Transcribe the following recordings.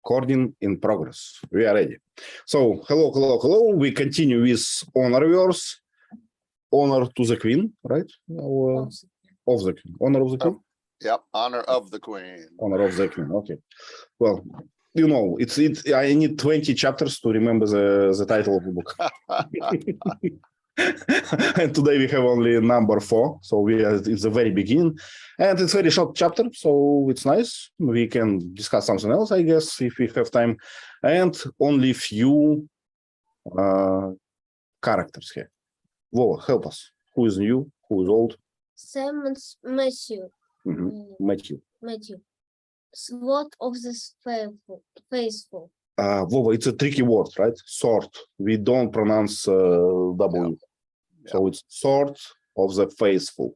Recording in progress. We are ready. So, hello. We continue with Honorverse. Honor to the Queen, right? Of the Queen. Honor of the Queen? Yep, honor of the Queen. Honor of the Queen, okay. Well, you know, I need 20 chapters to remember the title of the book. And today we have only number 4, so it's the very beginning, and it's a very short chapter, so it's nice. We can discuss something else, I guess, if we have time, and only few characters here. Whoa, help us. Who is new? Who is old? Simonds, Matthew. Matthew. Sword of the faithful. Whoa, it's a tricky word, right? Sword. We don't pronounce W. Yeah. So it's sword of the faithful.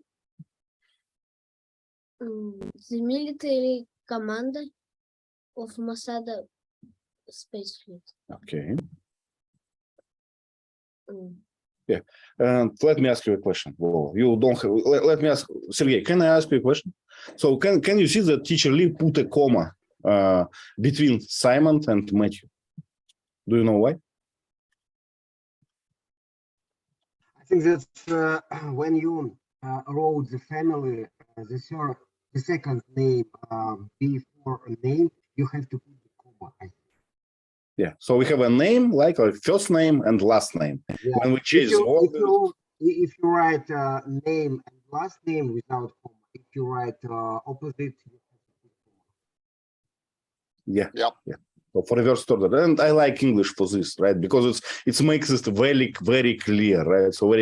The military commander of Mossad space fleet. Okay. Yeah. And let me ask you a question. Well, you don't have. Let me ask Sergey. Can I ask you a question? So can you see that teacher Lee put a comma between Simon and Matthew? Do you know why? I think that when you wrote the family, the second name before a name, you have to put the comma. Yeah, so we have a name like a first name and last name. Yeah. When we change if you write name and last name without comma, if you write opposite, you have to put comma. Yeah. Yeah. So for reverse order, and I like English for this, right? Because it makes it very clear, right? So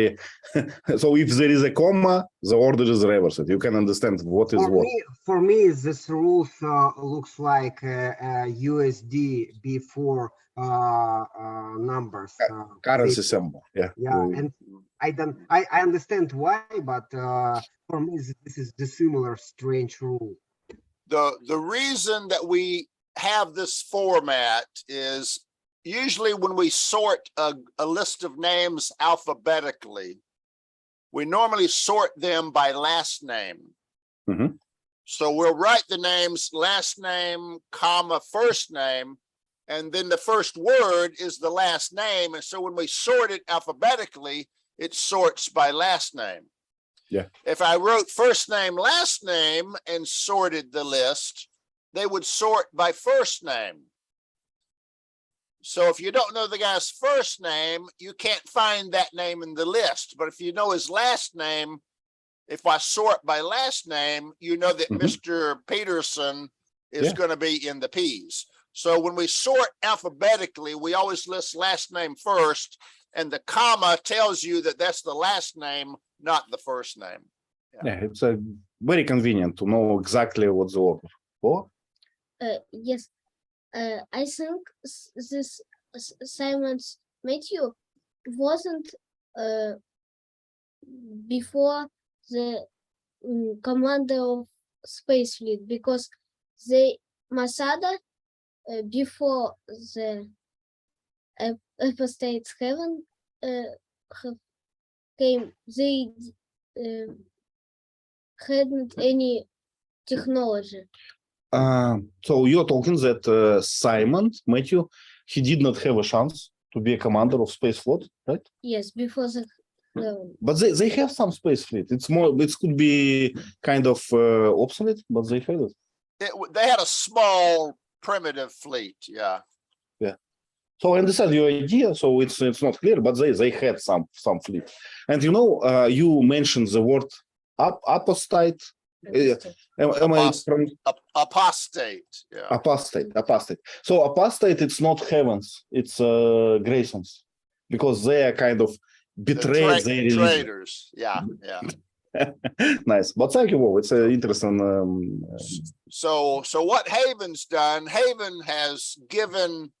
so if there is a comma, the order is reversed. You can understand what is what. For me, this rule looks like USD before numbers. Currency symbol, yeah. Yeah, and I understand why, but for me, this is the similar strange rule. The reason that we have this format is usually when we sort a list of names alphabetically, we normally sort them by last name. So we'll write the names last name, comma, first name, and then the first word is the last name. And so when we sort it alphabetically, it sorts by last name. Yeah. If I wrote first name, last name, and sorted the list, they would sort by first name. So if you don't know the guy's first name, you can't find that name in the list. But if you know his last name, if I sort by last name, you know that Mr. Peterson is going to be in the P's. So when we sort alphabetically, we always list last name first, and the comma tells you that that's the last name, not the first name. Yeah, it's very convenient to know exactly what's the order. What? Yes, I think this Simonds Matthew wasn't before the commander of space fleet, because the Masada before the Apostate heaven came, they hadn't any technology. So you're talking that Simon Matthew, he did not have a chance to be a commander of space fleet, right? Yes, before the. But they have some space fleet. It's more. It could be kind of obsolete, but they have it. They had a small primitive fleet. Yeah. Yeah. So I understand your idea. So it's not clear, but they had some fleet. And you know, you mentioned the word apostate. Apostate. Yeah. Apostate. So apostate, it's not heavens, it's Graysons, because they are kind of betrayed their religion. Traitors. Yeah. Nice. But thank you, Wov. It's an interesting. So what Haven's done, Haven has given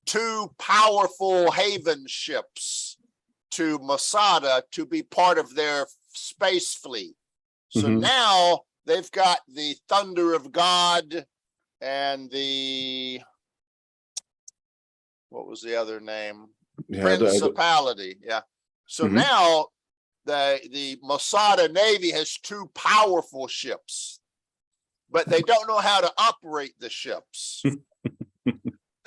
2 powerful Haven ships to Masada to be part of their space fleet. So now they've got the Thunder of God and what was the other name? Principality. Yeah. So now the Masada Navy has 2 powerful ships, but they don't know how to operate the ships.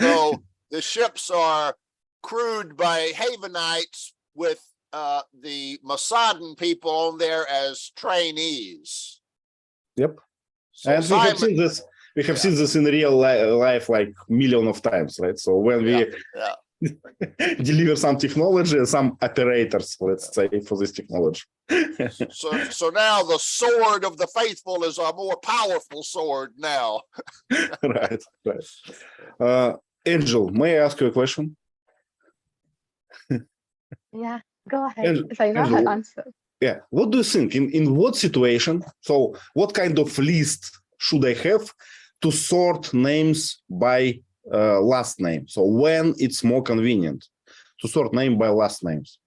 So the ships are crewed by Havenites with the Massadan people on there as trainees. Yep. So And we have seen this. We have seen this in real life like million of times, right? So when we deliver some technology, some operators, let's say, for this technology. So now the sword of the faithful is a more powerful sword now. Right. Angel, may I ask you a question? Yeah, go ahead. Angel, If I know how to answer. Yeah. What do you think? In what situation? So what kind of list should I have to sort names by last name? So when it's more convenient to sort name by last names?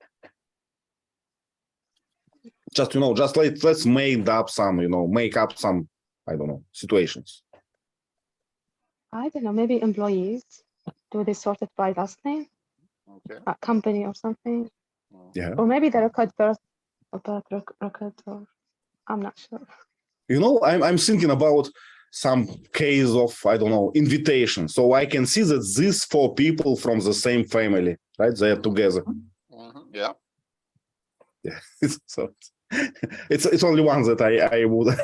Just, let's make up some, I don't know, situations. I don't know, maybe employees. Do they sort it by last name? Okay. A company or something? Yeah. Or maybe the record birth record, or I'm not sure. I'm thinking about some case of, I don't know, invitation. So I can see that these 4 people from the same family, right? They are together. Yeah. Yeah. So it's only one that I would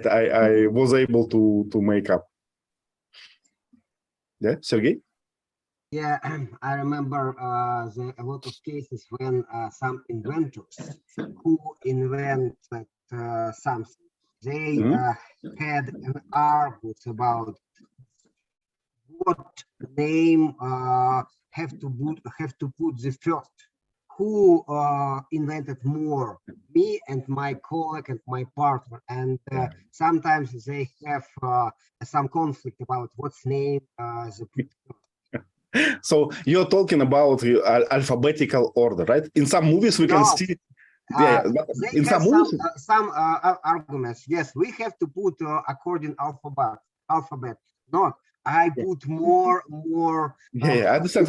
I was able to make up. Yeah, Sergey? Yeah, I remember a lot of cases when some inventors who invented something, they had an argument about what name have to put the first. Who invented more, me and my colleague and my partner, and sometimes they have some conflict about what's name the So you're talking about alphabetical order, right? In some movies we can see. They in have some movies, some arguments. Yes, we have to put according alphabet. Not I put more. I understand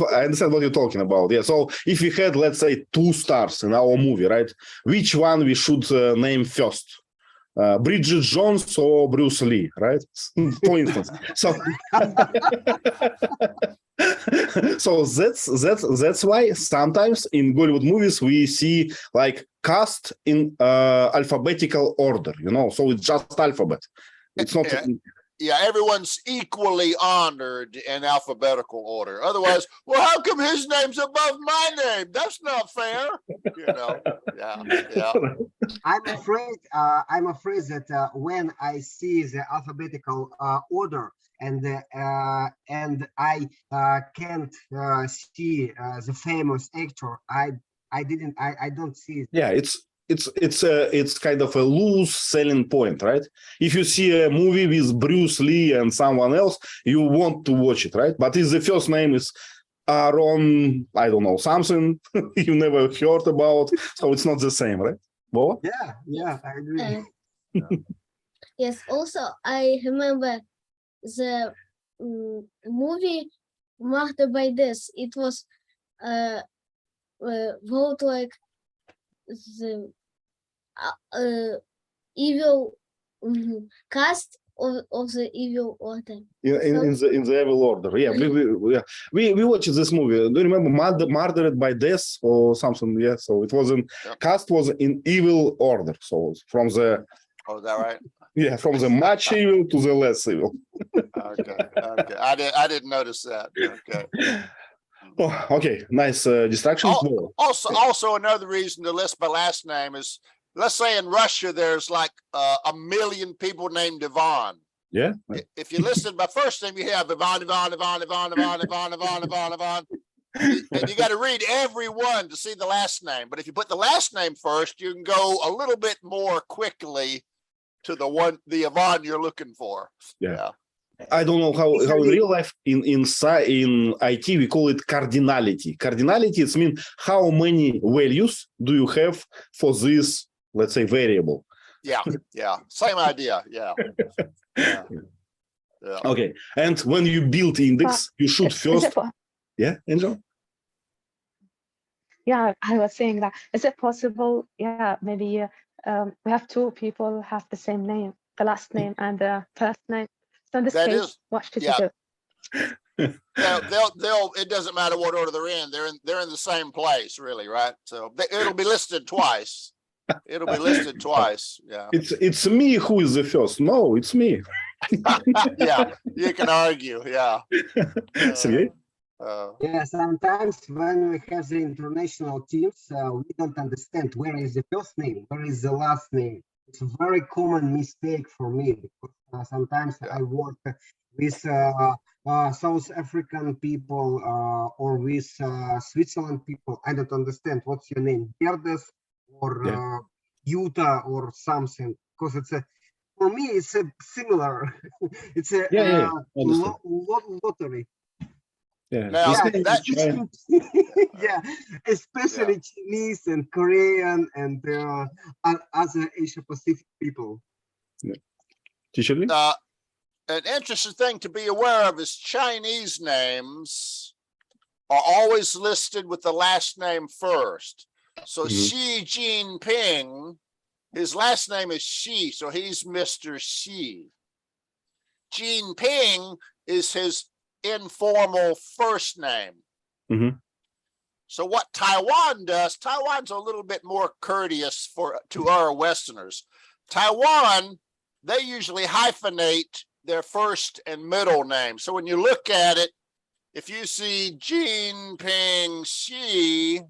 what you're talking about. Yeah. So if we had, let's say, 2 stars in our movie, right? Which one we should name first? Bridget Jones or Bruce Lee, right? For instance. So that's why sometimes in Bollywood movies we see like cast in alphabetical order, so it's just alphabet. It's not. Yeah, everyone's equally honored in alphabetical order. Otherwise, well, how come his name's above my name? That's not fair. Yeah. I'm afraid that when I see the alphabetical order and I can't see the famous actor, I don't see it. Yeah, it's kind of a loose selling point, right? If you see a movie with Bruce Lee and someone else, you want to watch it, right? But if the first name is Aaron, I don't know, something you never heard about, so it's not the same, right? Boa? Yeah, I agree. Yes, also I remember the movie marked by this. It was wrote like the evil cast of the evil order. In the evil order. Yeah, we watched this movie. Do you remember Murdered by Death or something? Yeah, so it was cast was in evil order. So from the is that right? Yeah, from the much evil to the less evil. Okay. I didn't notice that. Okay. Oh, okay, nice distraction. Also, another reason to list by last name is, let's say in Russia, there's like 1 million people named Ivan. Yeah. If you listed by first name, you have Ivan. And you got to read every one to see the last name. But if you put the last name first, you can go a little bit more quickly to the Ivan you're looking for. Yeah. I don't know how in real life in IT we call it cardinality. Cardinality it means how many values do you have for this, let's say, variable. Yeah. Same idea. Yeah. Okay. And when you build index, you should first. Yeah, Angel? Yeah, I was saying that. Is it possible? Yeah, maybe we have 2 people have the same name, the last name and the first name. So in this case, what should you do? they'll it doesn't matter what order they're in. They're in the same place, really, right? So it'll be listed twice. It'll be listed twice. Yeah. It's me who is the first. No, it's me. Yeah, you can argue. Yeah. Sergey? Yeah, sometimes when we have the international teams, we don't understand where is the first name, where is the last name. It's a very common mistake for me because sometimes I work with South African people or with Switzerland people. I don't understand what's your name, Verdes or Utah or something, because it's a, for me it's a similar. It's a lottery. Yeah. Now, Yeah, especially Chinese and Korean and other Asia Pacific people. Teacher Lee? An interesting thing to be aware of is Chinese names are always listed with the last name first. So Xi Jinping, his last name is Xi, so he's Mr. Xi. Jin-Ping is his informal first name. So what Taiwan does, Taiwan's a little bit more courteous to our Westerners. Taiwan, they usually hyphenate their first and middle name. So when you look at it, if you see Jin-Ping Xi,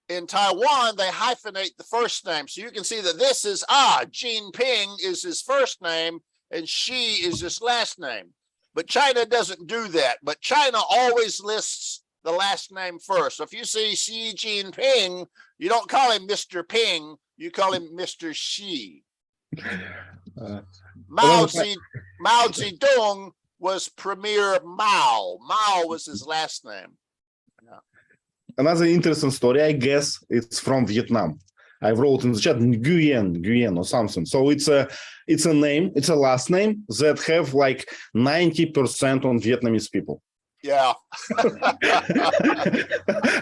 in Taiwan, they hyphenate the first name. So you can see that this is, Jin-Ping is his first name and Xi is his last name. But China doesn't do that. But China always lists the last name first. So if you see Xi Jinping, you don't call him Mr. Ping, you call him Mr. Xi. Mao Zedong was Premier Mao. Mao was his last name. Another interesting story, I guess it's from Vietnam. I wrote in the chat Nguyen or something. So it's a name, it's a last name that have like 90% on Vietnamese people. Yeah.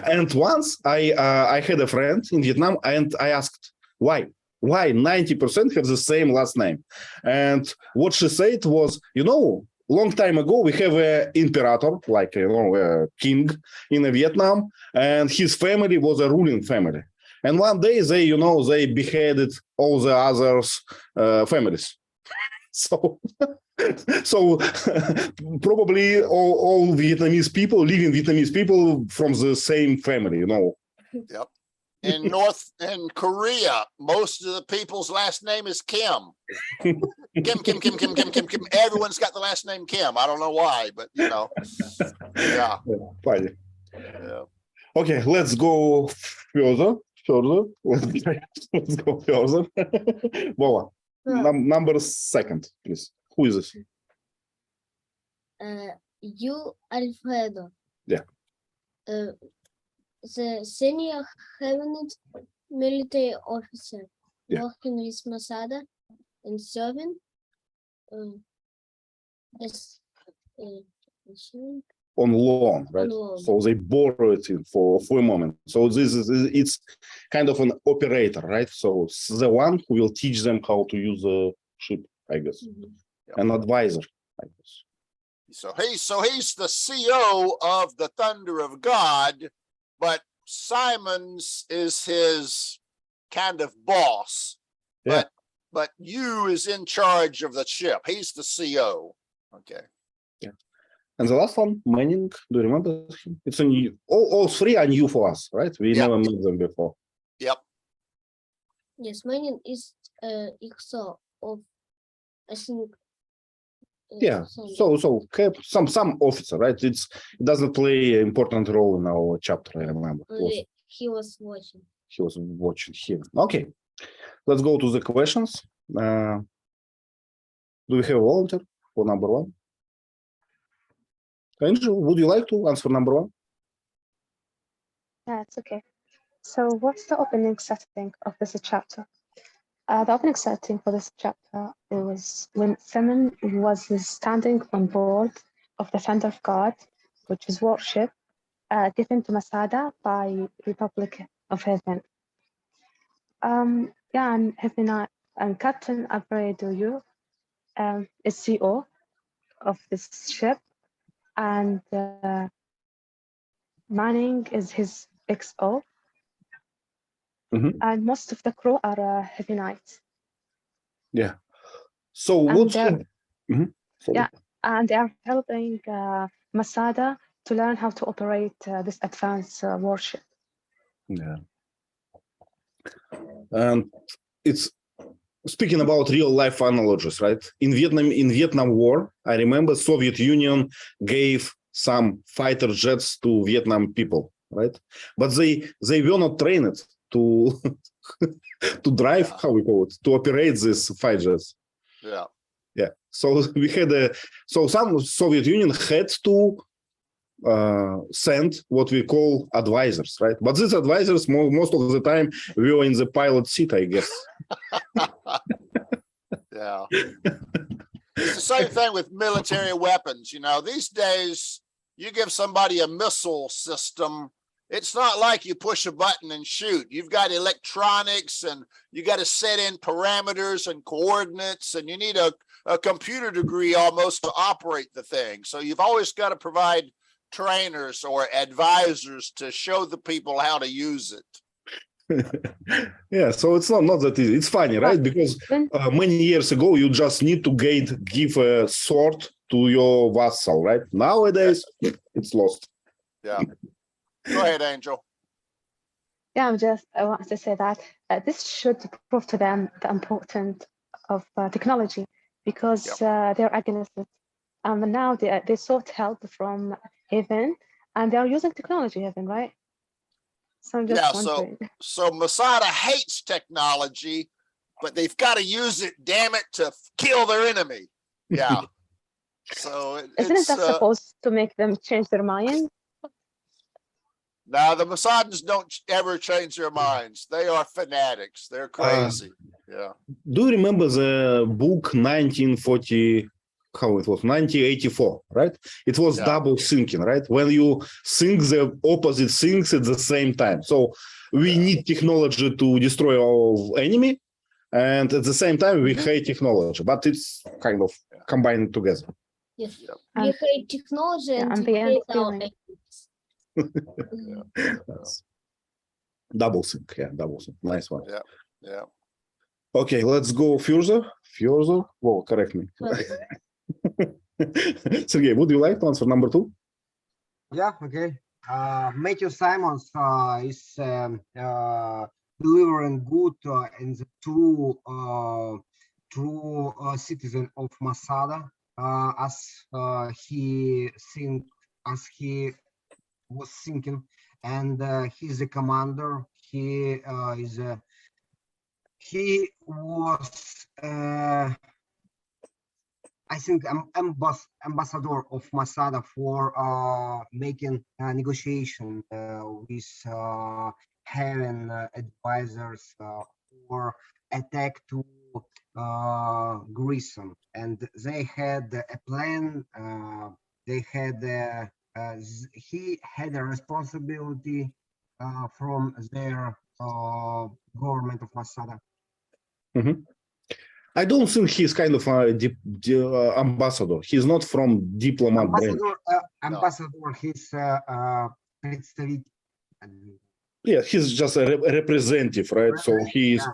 And once I had a friend in Vietnam and I asked why 90% have the same last name. And what she said was, long time ago, we have an imperator, like, a king in Vietnam, and his family was a ruling family. And one day they, they beheaded all the others families. So probably all Vietnamese people, living Vietnamese people from the same family, Yep. In Korea, most of the people's last name is Kim. Kim. Everyone's got the last name Kim. I don't know why, but yeah. Funny. Yeah. Okay, let's go further. Let's go further. Voila. Number second, please. Who is this? You, Alfredo. Yeah. The senior cabinet military officer working with Masada and serving as on loan, right? So they borrow it for a moment. So it's kind of an operator, right? So it's the one who will teach them how to use the ship, I guess. An advisor, I guess. So he's the CO of the Thunder of God, but Simonds is his kind of boss. But Yu is in charge of the ship. He's the CO. Okay. Yeah. And the last one, Manning, do you remember him? It's a new, all three are new for us, right? We never met them before. Yep. Yes, Manning is EXO of, I think. So some officer, right? It doesn't play an important role in our chapter, I remember. He was watching. He was watching here. Okay. Let's go to the questions. Do we have a volunteer for number one? Angel, would you like to answer number one? Yeah, it's okay. So what's the opening setting of this chapter? The opening setting for this chapter, it was when Simonds was standing on board of the Thunder of God, which is worship, given to Masada by Republic of Heaven. And Captain Alfredo Yu is CO, of this ship, and Manning is his XO, and most of the crew are heavy knights. Yeah. So And what's they're- Sorry. Yeah, and they are helping Masada to learn how to operate this advanced warship. Yeah. And it's speaking about real life analogies, right? In Vietnam War, I remember Soviet Union gave some fighter jets to Vietnam people, right? But they were not trained to to drive, how we call it, to operate these fighter jets. Yeah. Yeah. So we had so some Soviet Union had to send what we call advisors, right? But these advisors most of the time were in the pilot seat, I guess. Yeah. It's the same thing with military weapons. You know, these days you give somebody a missile system, it's not like you push a button and shoot. You've got electronics and you got to set in parameters and coordinates, and you need a computer degree almost to operate the thing. So you've always got to provide trainers or advisors to show the people how to use it. Yeah, so it's not that easy. It's funny, right? Because many years ago, you just need to give a sword to your vassal, right? Nowadays, it's lost. Yeah. Go ahead, Angel. Yeah, I want to say that this should prove to them the importance of technology, because they're against it. And now they sought help from heaven, and they are using technology, heaven, right? So I'm just wondering. So Masada hates technology, but they've got to use it, damn it, to kill their enemy. Yeah. So isn't that supposed to make them change their mind? Now the Masadans don't ever change their minds. They are fanatics. They're crazy. Yeah. Do you remember the book 1940? How it was 1984, right? It was double thinking, right? When you think the opposite things at the same time. So we need technology to destroy our enemy, and at the same time we hate technology, but it's kind of combined together. Yes. We hate technology and we hate our enemies. Double think, double think. Nice one. Yeah. Okay, let's go further. Well, correct me. Sergey, would you like to answer number 2? Yeah, okay. Matthew Simonds is delivering good and the true citizen of Masada, as he was thinking, and he's a commander. He was I think ambassador of Masada for making a negotiation with having advisors for attack to Grissom, and they had a plan. He had a responsibility from their government of Masada. Mm-hmm. I don't think he's kind of a ambassador. He's not from diplomat branch. Ambassador, he's yeah, he's just a representative, right? So he's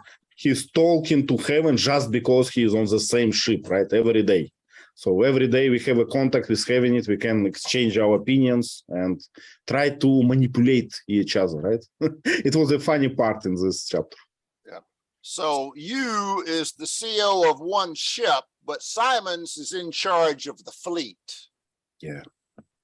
talking to heaven just because he's on the same ship, right? Every day. So every day we have a contact with heaven, we can exchange our opinions and try to manipulate each other, right? It was a funny part in this chapter. So Yu is the CEO of one ship, but Simonds is in charge of the fleet. Yeah.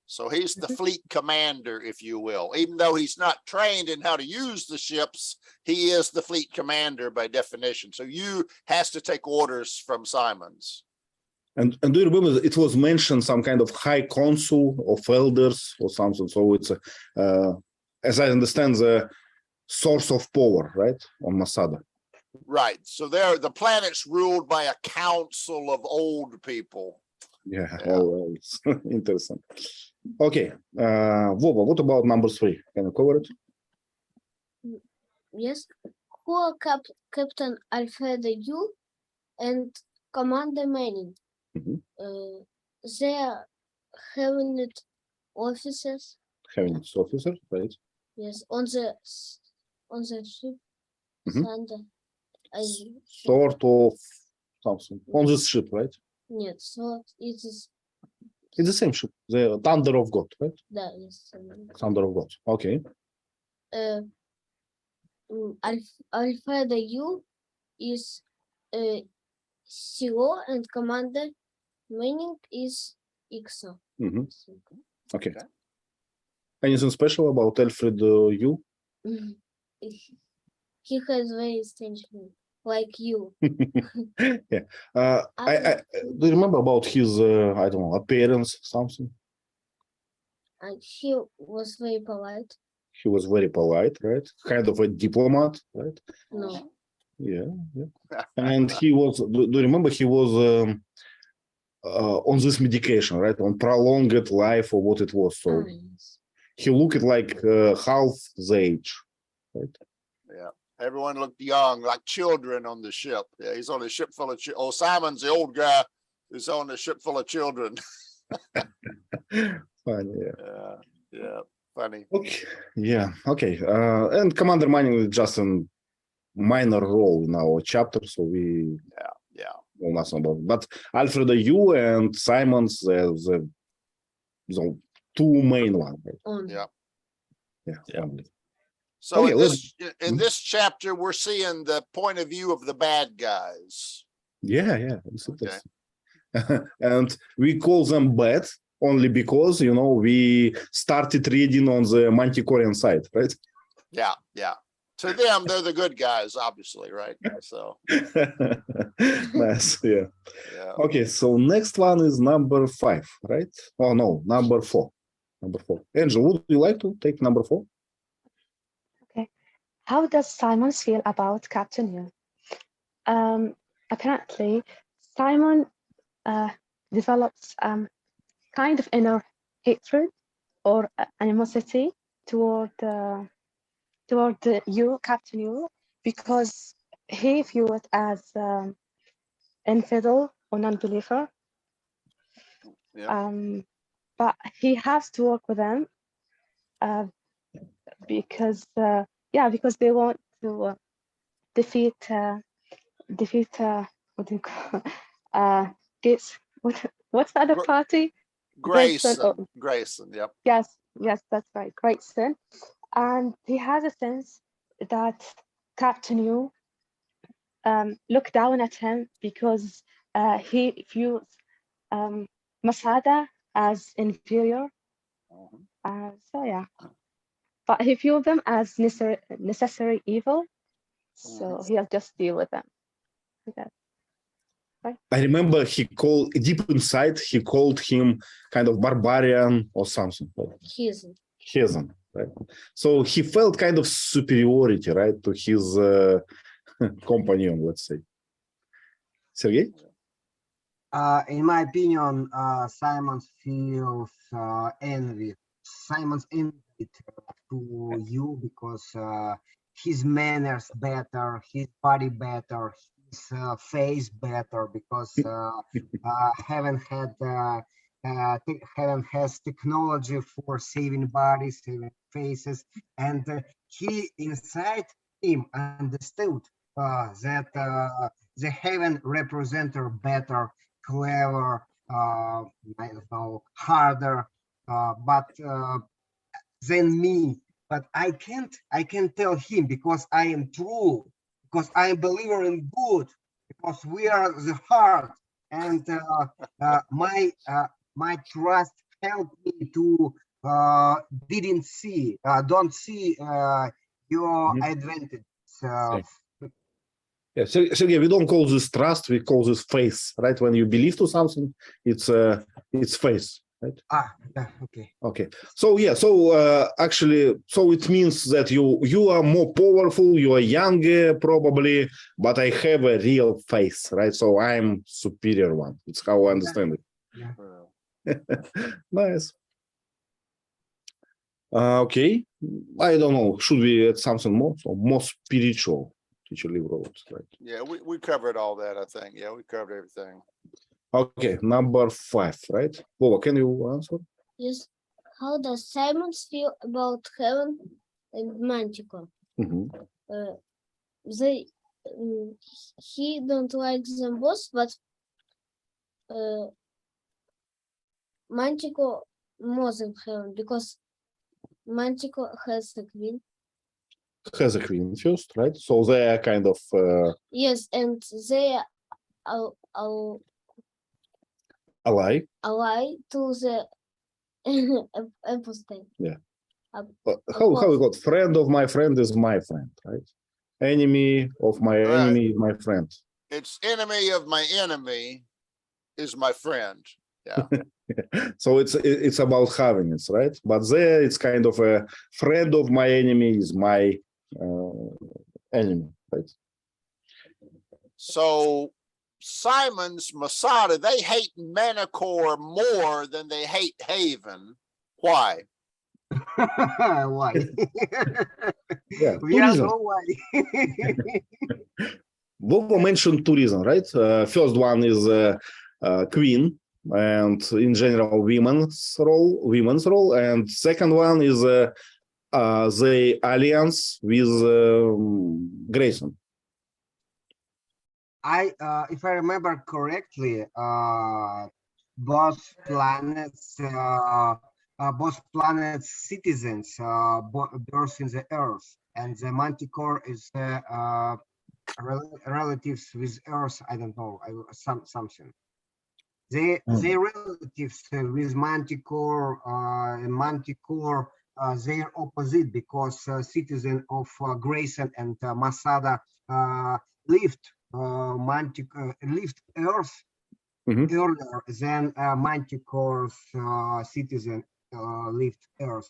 So he's the fleet commander, if you will. Even though he's not trained in how to use the ships, he is the fleet commander by definition. So Yu has to take orders from Simonds. And do you remember it was mentioned some kind of high council of elders or something? So it's, as I understand, the source of power, right, on Masada. Right. So the planet's ruled by a council of old people. Yeah. Oh, it's interesting. Okay. Vova, what about number 3? Can you cover it? Yes. Who are Captain Alfredo Yu and Commander Manning? They're having it officers. Having its officer, right? Yes, on the ship. Mhm. Thunder. Sort of something on this ship, right? Нет, so it is. It's the same ship, the Thunder of God, right? Да, yes. Thunder of God. Okay. Alfredo Yu is CEO and commander. Meaning is IXO. Mhm. Okay. Anything special about Alfredo Yu? He has very strange name, like you. Yeah. I do you remember about his I don't know, appearance, something? And he was very polite. He was very polite, right? Kind of a diplomat, right? No. Yeah, yeah. And he was, do you remember he was on this medication, right? On prolonged life or what it was. So Yes. he looked like half the age, right? Yeah. Everyone looked young, like children on the ship. Yeah, he's on a ship full of children. Oh, Simonds, the old guy, is on a ship full of children. Funny, yeah. Yeah, funny. Okay, yeah, okay. And Commander Manning is just a minor role in our chapter, so we Yeah. know nothing about it. But Alfredo Yu and Simonds, the two main ones, right? Yeah. Yeah. Only. So Okay, in this chapter, we're seeing the point of view of the bad guys. Yeah. Okay. And we call them bad only because, you know, we started reading on the Manticorian side, right? Yeah. To them, they're the good guys, obviously, right? So Nice, yeah. yeah. Okay, so next one is number 5, right? Oh no, number 4. Angel, would you like to take number 4? Okay. How does Simonds feel about Captain Yu? Apparently, Simon develops kind of inner hatred or animosity toward you, Captain Yu, because he viewed it as infidel or non-believer. Yeah. But he has to work with them because they want to defeat what do you call Gates. What's the other party? Grayson, yep. Yes, that's right, Grayson. And he has a sense that Captain Yu look down at him because he views Masada as inferior. So yeah, but he views them as necessary evil. So he'll just deal with them. Okay. Right. I remember deep inside, he called him kind of barbarian or something. Heathen, right? So he felt kind of superiority, right, to his companion, let's say. Sergey? In my opinion, Simonds feels envy. Simonds envied to you because his manners better, his body better, his face better, because Heaven has technology for saving bodies, saving faces, and he inside him understood that the Heaven representer better, clever, I don't know, harder, but than me. But I can't tell him because I am true, because I am believer in good, because we are the heart, and my trust helped me to don't see your advantage. Yeah, Sergey, we don't call this trust, we call this faith, right? When you believe to something, it's faith, right? Okay. So yeah, actually, so it means that you are more powerful, you are younger probably, but I have a real faith, right? So I'm superior one. It's how I understand it. Yeah. Nice. Okay. I don't know. Should we add something more? So more spiritual. Teacher Lee wrote, right? Yeah, we covered all that, I think. Yeah, we covered everything. Okay, number 5, right? Vova, can you answer? Yes. How does Simonds feel about heaven and Manticore? They he don't like them both, but Manticore more than heaven because Manticore has the queen. Has a queen first, right? So they are kind of Yes, and they are ally. ally to the Apostate. Yeah. How we got friend of my friend is my friend, right? Enemy of my enemy is my friend. It's enemy of my enemy is my friend. Yeah. So it's about having it, right? But there it's kind of a friend of my enemy is my enemy, right? So Simonds, Masada, they hate Manticore more than they hate Haven. Why? Why? Yeah, We two are reasons. know why. Vova mentioned 2 reasons, right? First one is queen, and in general women's role, and second one is the alliance with Grayson. If I remember correctly, both planets citizens birth in the Earth, and the Manticore is relatives with Earth. I don't know, something. They relatives with Manticore, they're opposite because citizen of Grayson and Masada lived Earth earlier than Manticore's citizen lived Earth.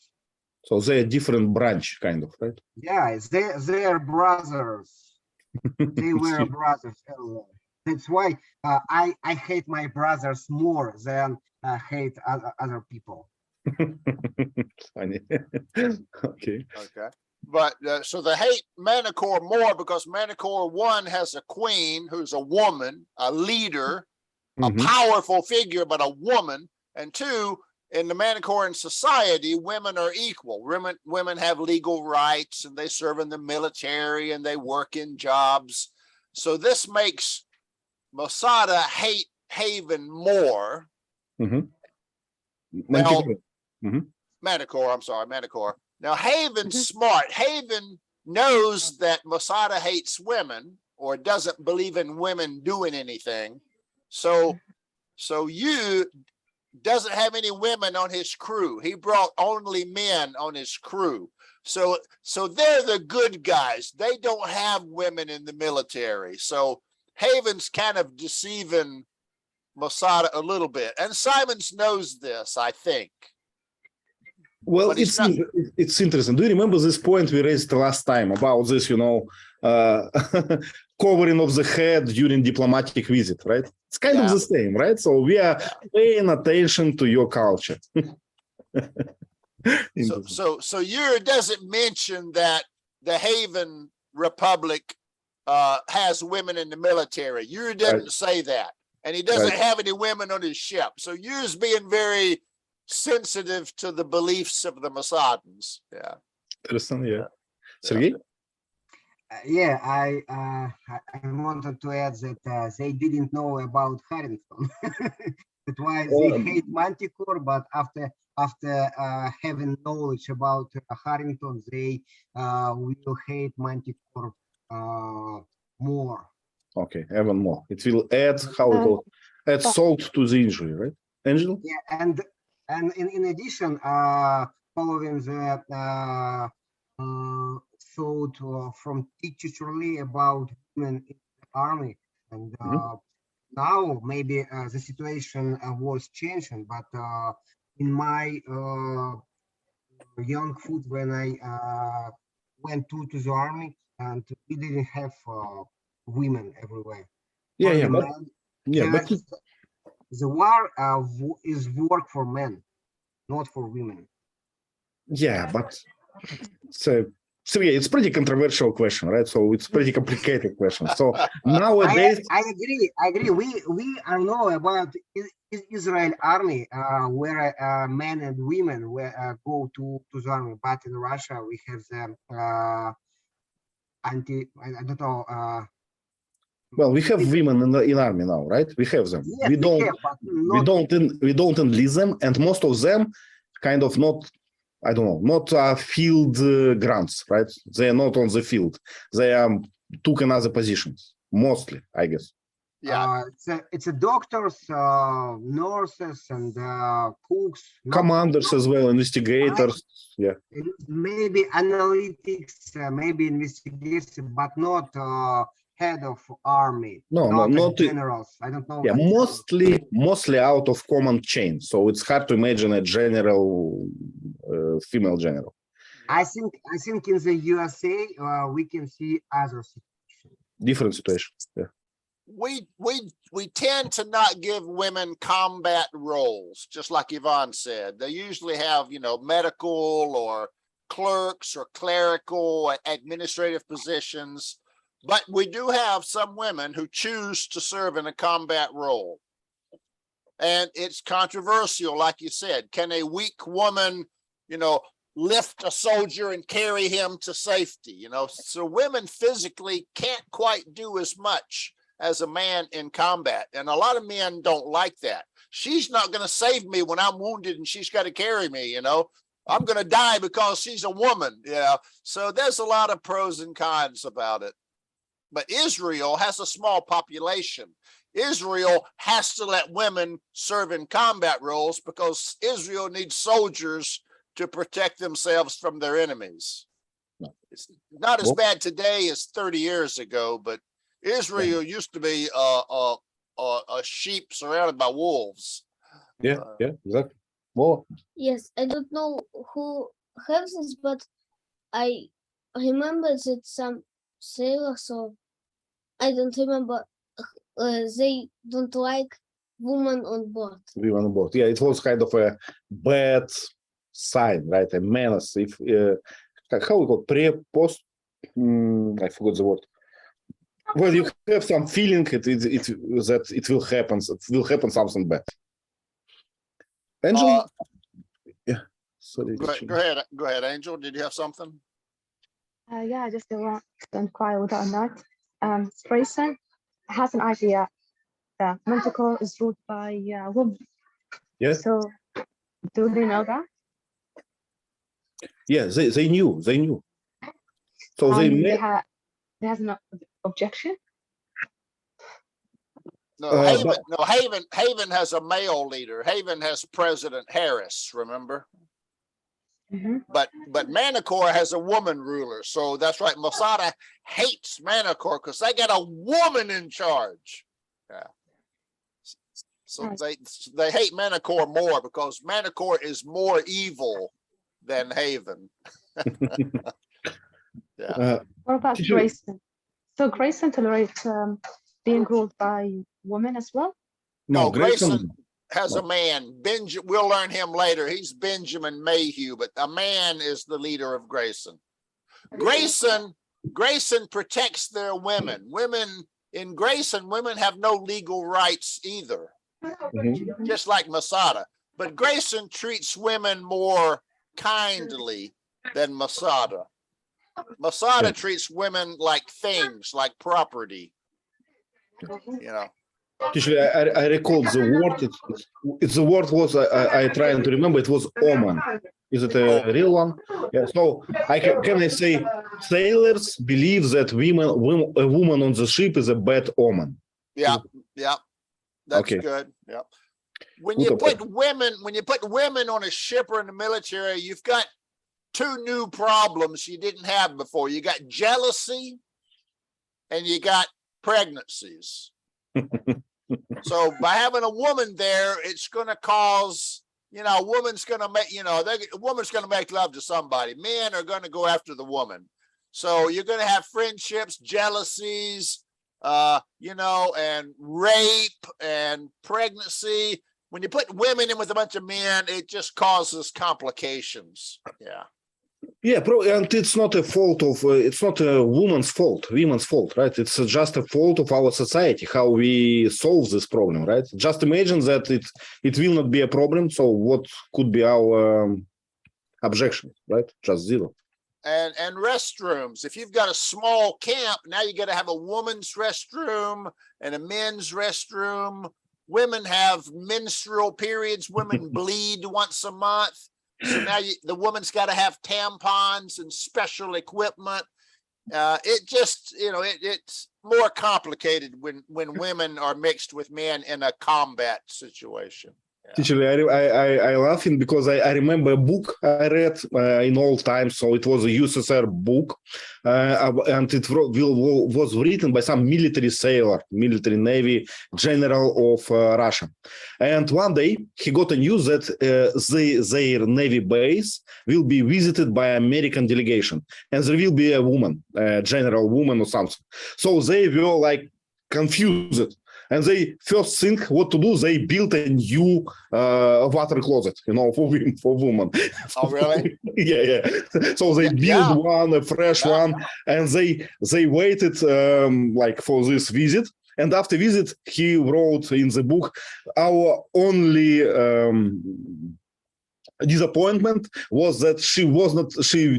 So they're different branch, kind of, right? Yeah, they are brothers. They were brothers earlier. That's why I hate my brothers more than hate other people. Funny. Okay. Okay. But so they hate Manticore more because Manticore 1 has a queen who's a woman, a leader, a powerful figure, but a woman. And 2, in the Manticorean society, women are equal. Women have legal rights and they serve in the military and they work in jobs. So this makes Masada hate Haven more. Manticore, I'm sorry, Manticore. Now, Haven's smart. Haven knows that Masada hates women or doesn't believe in women doing anything. So Yu doesn't have any women on his crew. He brought only men on his crew. So they're the good guys. They don't have women in the military. So Haven's kind of deceiving Masada a little bit. And Simonds knows this, I think. Well, it's interesting. Do you remember this point we raised last time about this, covering of the head during diplomatic visit, right? It's kind of the same, right? So we are paying attention to your culture. So Yu doesn't mention that the Haven Republic has women in the military. Yu didn't say that. And he doesn't have any women on his ship. So Yu's being very sensitive to the beliefs of the Masadans. Yeah. Interesting, yeah. Sergey? Yeah, I wanted to add that they didn't know about Harrington. That's why they hate Manticore, but after having knowledge about Harrington, they will hate Manticore more. Okay, even more. It will add add salt to the injury, right? Angel? Yeah, and in addition, following the thought from teacherly about women in the army, and now maybe the situation was changing, but in my young foot when I went to the army, and we didn't have women everywhere. But the war is work for men, not for women. Yeah, but so So yeah, it's pretty controversial question, right? So it's pretty complicated question. So nowadays, I agree. We know about Israel army, where men and women go to the army, but in Russia we have the I don't know. well, we have women in army now, right? We have them. Yes, we don't have, but not, we don't enlist them, and most of them kind of not. I don't know, not field grants, right? They are not on the field. They took another positions, mostly, I guess. Yeah. It's a doctors, nurses, and cooks. Commanders as well, investigators. Yeah. Maybe analytics, maybe investigators, but not head of army. Not generals. I don't know. Yeah, mostly out of command chain. So it's hard to imagine a general, female general. I think in the USA we can see other situations. Different situations. Yeah. We tend to not give women combat roles, just like Yvonne said. They usually have, medical or clerks or clerical administrative positions, but we do have some women who choose to serve in a combat role. And it's controversial, like you said. Can a weak woman, lift a soldier and carry him to safety? So women physically can't quite do as much as a man in combat. And a lot of men don't like that. She's not going to save me when I'm wounded and she's got to carry me, I'm going to die because she's a woman, So there's a lot of pros and cons about it. But Israel has a small population. Israel has to let women serve in combat roles because Israel needs soldiers to protect themselves from their enemies. It's not as bad today as 30 years ago, but Israel used to be a sheep surrounded by wolves. Yeah, exactly. Well, Yes, I don't know who has this, but I remember that some sailors, or I don't remember, they don't like women on board. Women on board. Yeah, it was kind of a bad sign, right? A menace. If how we call post? I forgot the word. Well, you have some feeling that it will happen. It will happen something bad. Angel. Yeah. Sorry. Go ahead, Angel. Did you have something? Yeah, I just want to inquire whether or not Grayson has an idea that Manticore is ruled by women. Yes. So, do they know that? Yeah, they knew. So they has no objection. No, Haven has a male leader. Haven has President Harris, remember? Mm-hmm. But Manticore has a woman ruler. So that's right. Masada hates Manticore because they got a woman in charge. Yeah. So they hate Manticore more because Manticore is more evil than Haven. Yeah. What about Grayson? So Grayson tolerates being ruled by women as well? No, Grayson has a man. We'll learn him later. He's Benjamin Mayhew, but a man is the leader of Grayson. Grayson protects their women. Women in Grayson, women have no legal rights either, just like Masada. But Grayson treats women more kindly than Masada. Masada treats women like things, like property. Actually, I recall the word. It's the word was I trying to remember. It was omen. Is it a real one? Yeah. So can I say sailors believe that a woman on the ship is a bad omen? Yeah. That's good. Yeah. When you put women on a ship or in the military, you've got two new problems you didn't have before. You got jealousy and you got pregnancies. So by having a woman there, it's going to cause, a woman's going to make, a woman's going to make love to somebody. Men are going to go after the woman. So you're going to have friendships, jealousies, and rape and pregnancy. When you put women in with a bunch of men, it just causes complications. Yeah. Yeah, and it's not a fault of, it's not a woman's fault, right? It's just a fault of our society, how we solve this problem, right? Just imagine that it will not be a problem. So what could be our objection, right? Just zero. And restrooms. If you've got a small camp, now you got to have a woman's restroom and a men's restroom. Women have menstrual periods. Women bleed once a month. So now the woman's got to have tampons and special equipment. It just, it's more complicated when women are mixed with men in a combat situation. Teacher, I laughing because I remember a book I read in old times. So it was a USSR book, and it was written by some military sailor, military navy general of Russia. And one day he got a news that their navy base will be visited by an American delegation, and there will be a woman, a general woman or something. So they were like confused. And they first think what to do. They built a new water closet, for women. Oh, really? Yeah. So they built one, a fresh one, and they waited like for this visit. And after visit, he wrote in the book, our only disappointment was that she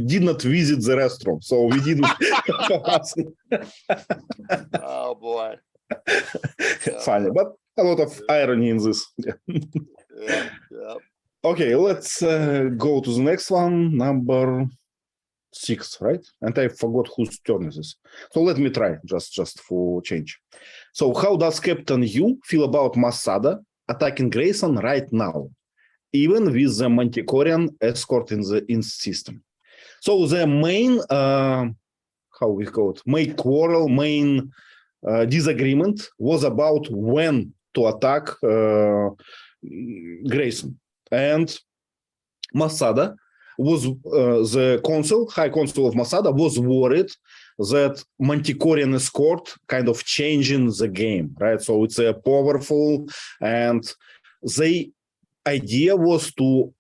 did not visit the restroom. So we didn't. Oh boy. Funny, but a lot of irony in this. Yeah. Okay, let's go to the next one, number 6, right? And I forgot whose turn is this. So let me try, just for change. So how does Captain Yu feel about Masada attacking Grayson right now, even with the Manticorian escort in the system? So the main, how we call it, main quarrel, main disagreement was about when to attack Grayson. And Masada was the high consul of Masada was worried that Manticorian escort kind of changing the game, right? So it's a powerful, and the idea was to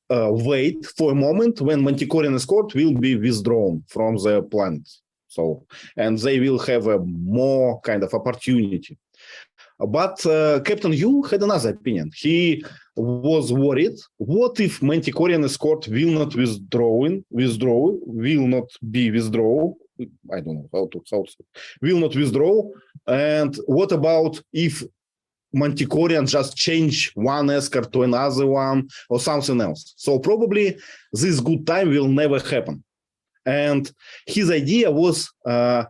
wait for a moment when Manticorian escort will be withdrawn from the planet. So, and they will have a more kind of opportunity. But Captain Yu had another opinion. He was worried, what if Manticorian escort will not will not be withdraw? I don't know how to will not withdraw. And what about if Manticorian just change one escort to another one or something else? So probably this good time will never happen. And his idea was that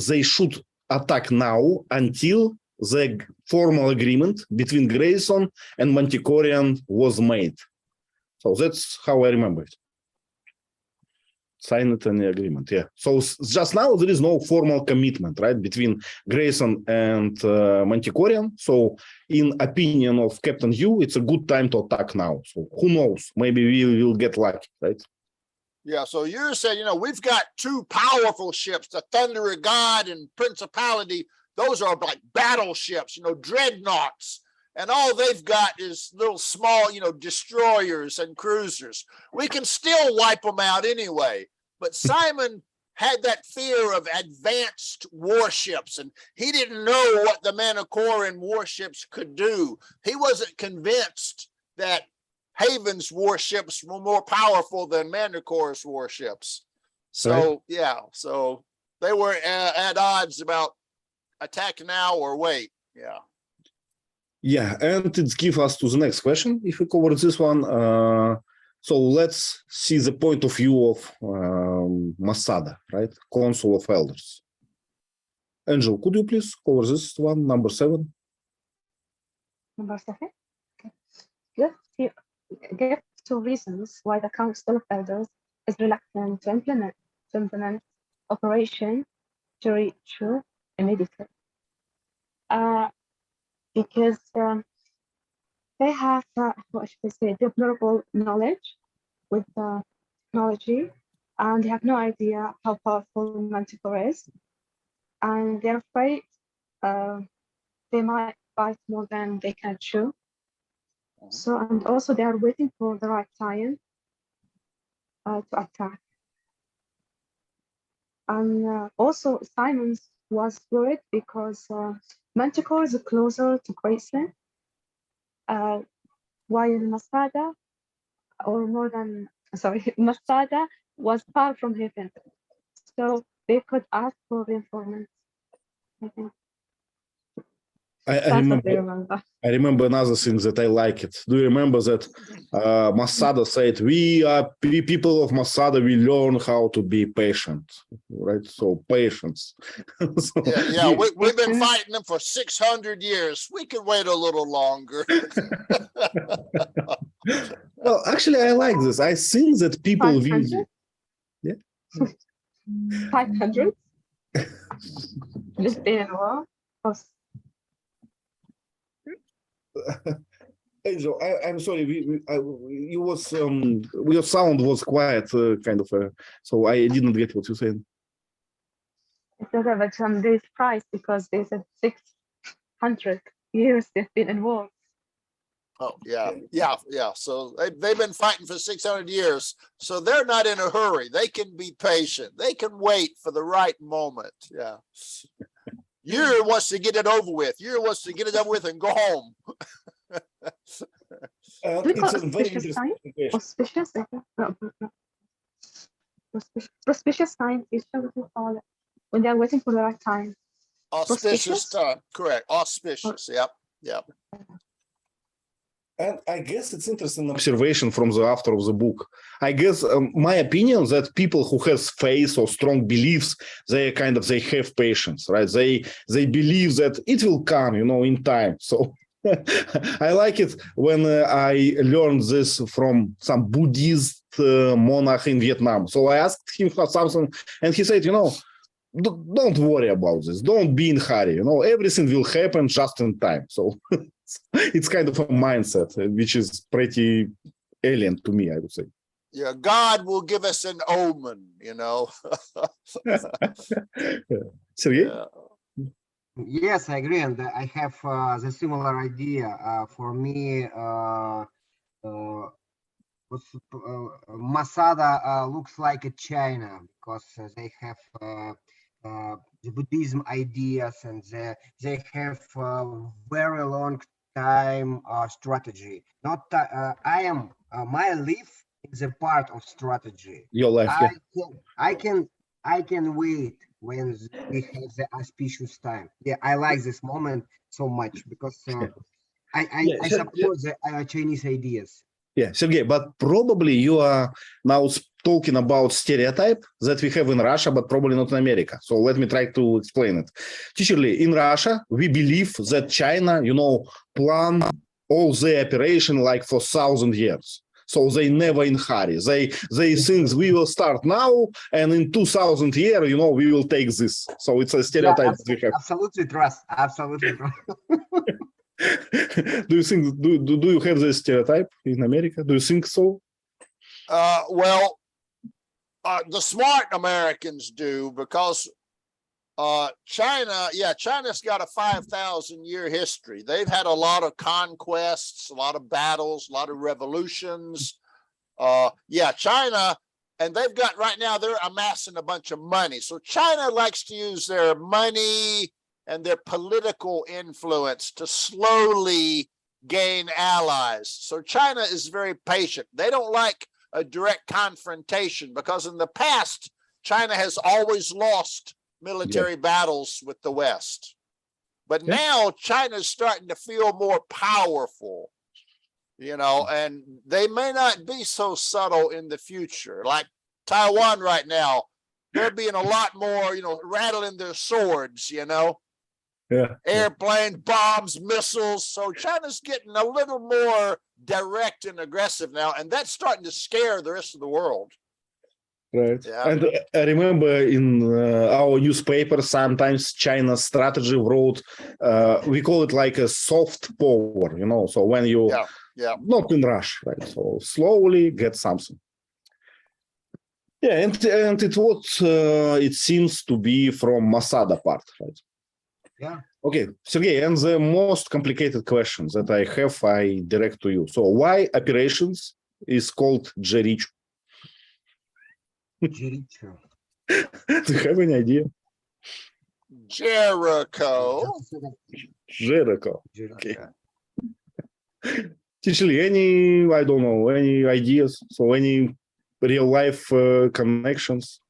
they should attack now until the formal agreement between Grayson and Manticorian was made. So that's how I remember it. Signed an agreement, yeah. So just now there is no formal commitment, right, between Grayson and Manticorian. So in opinion of Captain Yu, it's a good time to attack now. So who knows? Maybe we will get lucky, right? Yeah, so you're saying, we've got two powerful ships, the Thunderer God and Principality. Those are like battleships, dreadnoughts. And all they've got is little small, destroyers and cruisers. We can still wipe them out anyway. But Simon had that fear of advanced warships, and he didn't know what the Manticorian warships could do. He wasn't convinced that Haven's warships were more powerful than Manticore's warships. So, right. So they were at odds about attack now or wait. Yeah, and it gives us to the next question, if we cover this one. So let's see the point of view of Masada, right? Consul of Elders. Angel, could you please cover this one, number 7? Number 7? Okay. Give 2 reasons why the Council of Elders is reluctant to implement Operation Jurichu immediately. Because they have, deplorable knowledge with technology, and they have no idea how powerful Manticore is, and they're afraid they might fight more than they can chew. So, and also they are waiting for the right time to attack. And also Simonds was worried because Manticore is closer to Graceland, while Masada, or more than, sorry, Masada was far from heaven. So they could ask for reinforcements, I think. I remember another thing that I like it. Do you remember that Masada said, we people of Masada, we learn how to be patient, right? So patience. So, we've been fighting them for 600 years. We could wait a little longer. Well, actually, I like this. I think that people view. Yeah. 500? Just being a war? Angel, I'm sorry. Your sound was quiet, so I didn't get what you said. It's okay, but they surprised because they said 600 years they've been in war. Oh, yeah. So they've been fighting for 600 years. So they're not in a hurry. They can be patient. They can wait for the right moment. Yeah. Yu wants to get it over with. Yu wants to get it over with and go home. It's a very interesting situation. Auspicious sign is when they're waiting for the right time. Auspicious time, correct. Auspicious, yep. And I guess it's interesting observation from the author of the book. I guess my opinion that people who has faith or strong beliefs, they have patience, right? They believe that it will come, in time. So I like it when I learned this from some Buddhist monarch in Vietnam. So I asked him for something, and he said, don't worry about this. Don't be in a hurry. Everything will happen just in time. So it's kind of a mindset, which is pretty alien to me, I would say. Yeah, God will give us an omen, Sergey? Yes, I agree, and I have the similar idea. For me, Masada looks like a China because they have the Buddhism ideas, and they have very long time strategy. Not my life is a part of strategy. Your life, I can wait when we have the auspicious time. Yeah, I like this moment so much because I support the Chinese ideas. Yeah, Sergey, but probably you are now talking about stereotype that we have in Russia, but probably not in America. So let me try to explain it. Teacherly, in Russia, we believe that China, plan all the operation like for 1,000 years. So they never in hurry. They think we will start now, and in 2,000 years, we will take this. So it's a stereotype we have. Absolutely trust. Absolutely trust. Do you think? Do you have this stereotype in America? Do you think so? Well, the smart Americans do, because China's got a 5,000-year history. They've had a lot of conquests, a lot of battles, a lot of revolutions. China, and they've got right now, they're amassing a bunch of money. So China likes to use their money and their political influence to slowly gain allies. So China is very patient. They don't like a direct confrontation because in the past, China has always lost military battles with the West. But now China's starting to feel more powerful, and they may not be so subtle in the future. Like Taiwan right now, they're being a lot more, rattling their swords, airplane, bombs, missiles. So China's getting a little more direct and aggressive now, and that's starting to scare the rest of the world. Right. Yeah. And I remember in our newspaper, sometimes China's strategy wrote, we call it like a soft power, so when you not in rush, right? So slowly get something. Yeah, and it seems to be from Masada part, right? Yeah. Okay, Sergey, and the most complicated question that I direct to you. So why operations is called Jericho? Jericho. Do you have any idea? Jericho. Just a second. Jericho. Jericho. Okay. Actually, any, I don't know, any ideas? So any real life connections?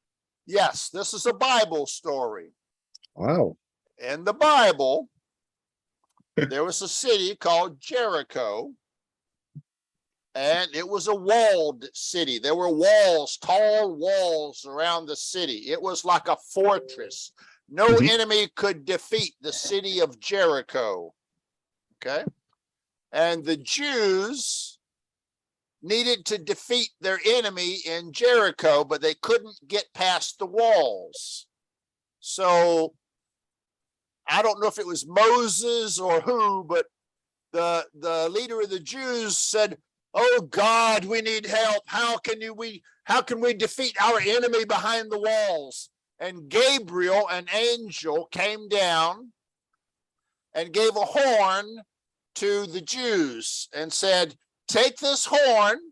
Yes, this is a Bible story. Wow. In the Bible, there was a city called Jericho, and it was a walled city. There were walls, tall walls around the city. It was like a fortress. No enemy could defeat the city of Jericho. Okay. And the Jews needed to defeat their enemy in Jericho, but they couldn't get past the walls. So I don't know if it was Moses or who, but the leader of the Jews said, "Oh God, we need help. How can we defeat our enemy behind the walls?" And Gabriel, an angel, came down and gave a horn to the Jews and said, "Take this horn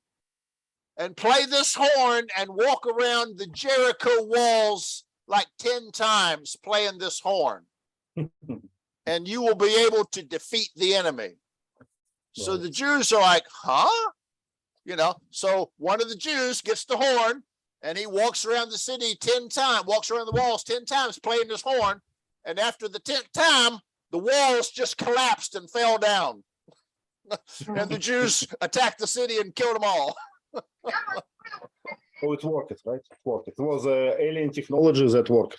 and play this horn and walk around the Jericho walls like 10 times playing this horn. And you will be able to defeat the enemy." So the Jews are like, huh? You know, so one of the Jews gets the horn and he walks around the city 10 times, walks around the walls 10 times playing this horn. And after the 10th time, the walls just collapsed and fell down. And the Jews attacked the city and killed them all. Oh, it worked, right? It worked. It was alien technology that worked.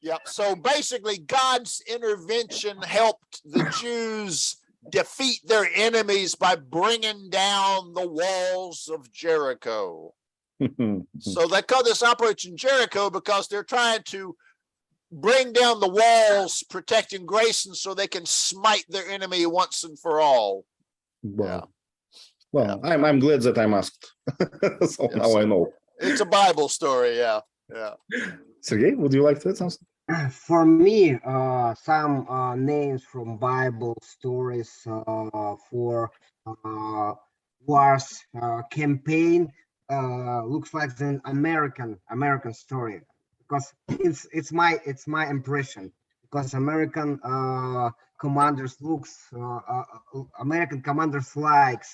Yeah. So basically, God's intervention helped the Jews defeat their enemies by bringing down the walls of Jericho. So they call this Operation Jericho because they're trying to bring down the walls protecting Grayson so they can smite their enemy once and for all. Wow. Yeah. Well, I'm glad that I'm asked. So Yes. now I know. It's a Bible story. Yeah. Yeah. Sergey, would you like to add something? For me, some names from Bible stories for wars campaign looks like an American story, because it's my impression, because American commanders likes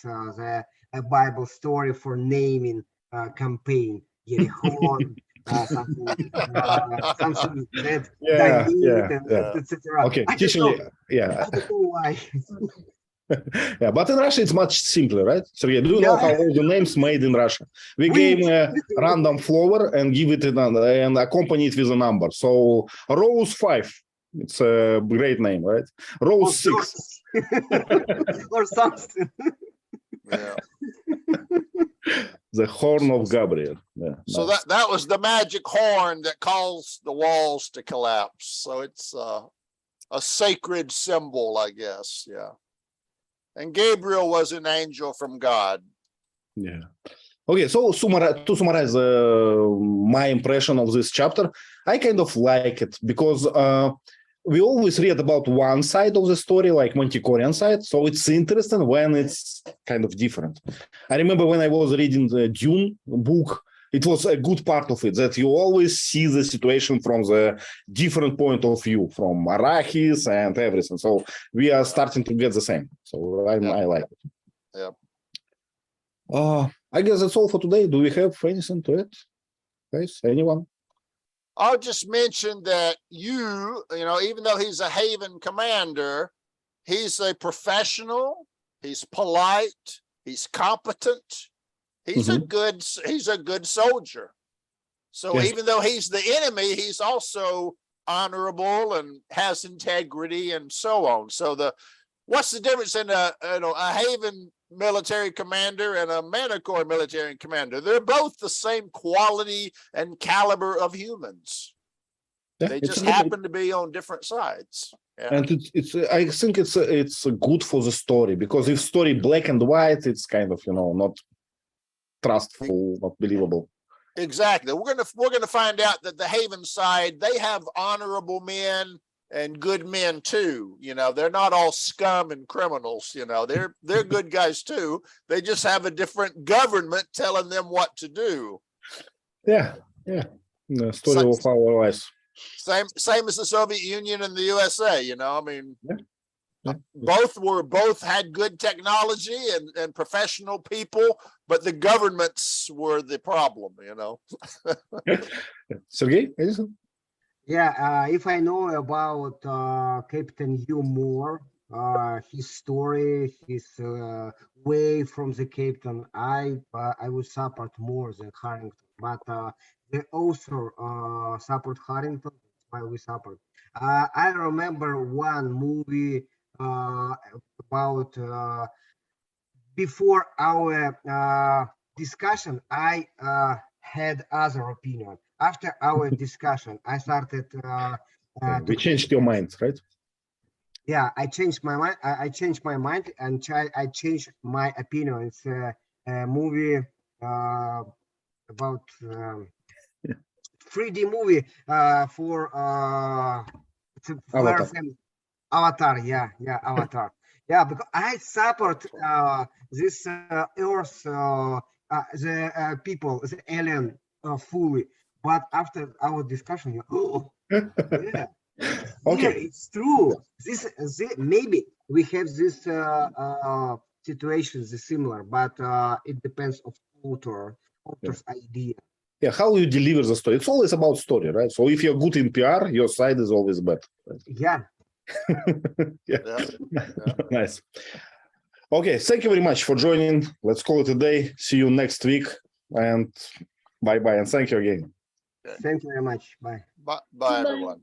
the Bible story for naming campaign. Jericho, something that David, etc. Okay, I actually, don't know why. Yeah, but in Russia it's much simpler, right? So do you know how all the names made in Russia? We gave a random flower and give it and accompany it with a number. So Rose 5, it's a great name, right? Rose 6 or something. Yeah. The horn of Gabriel. Yeah, So nice. that was the magic horn that caused the walls to collapse. So it's a sacred symbol, I guess. Yeah. And Gabriel was an angel from God. Yeah. Okay, so to summarize my impression of this chapter, I kind of like it because we always read about one side of the story, like Manticorian side. So it's interesting when it's kind of different. I remember when I was reading the Dune book, it was a good part of it that you always see the situation from the different point of view, from Arrakis and everything. So we are starting to get the same. So I like it. Yeah. I guess that's all for today. Do we have anything to add, guys? Anyone? I'll just mention that you know, even though he's a Haven commander, he's a professional, he's polite, he's competent, he's a good soldier. So Yes. even though he's the enemy, he's also honorable and has integrity and so on. So what's the difference in a Haven military commander and a Manticore military commander? They're both the same quality and caliber of humans. Yeah, They it's just a good- happen to be on different sides. Yeah. And it's I think it's good for the story, because if story black and white, it's kind of not trustful, not believable. Exactly. We're gonna find out that the Haven side, they have honorable men and good men too. They're not all scum and criminals. They're good guys too. They just have a different government telling them what to do. Yeah, Yeah, the story of our lives. Same as the Soviet Union and the USA, you know, I mean, Yeah. both had good technology and professional people, but the governments were the problem, you know. Sergey, Edison? Yeah, if I know about Captain Yu more, his story, his way from the captain, I would support more than Harrington. But the author support Harrington. That's why we support. I remember one movie about before our discussion. I had other opinion. After our discussion, I started We changed your mind, right? yeah, I changed my mind. I changed my mind and I changed my opinion. It's a movie about 3D movie for it's a Avatar. Avatar. Yeah, Avatar. Yeah, because I support this Earth, the people, the alien fully. But after our discussion, yeah. Okay. Yeah, it's true. This maybe we have this situations similar, but it depends of author's idea. Yeah, how you deliver the story. It's always about story, right? So if you're good in PR, your side is always better. Right? Yeah. Yeah. Nice. Okay, thank you very much for joining. Let's call it a day. See you next week. And bye-bye. And thank you again. Thank you very much. Bye. Bye, Bye. everyone.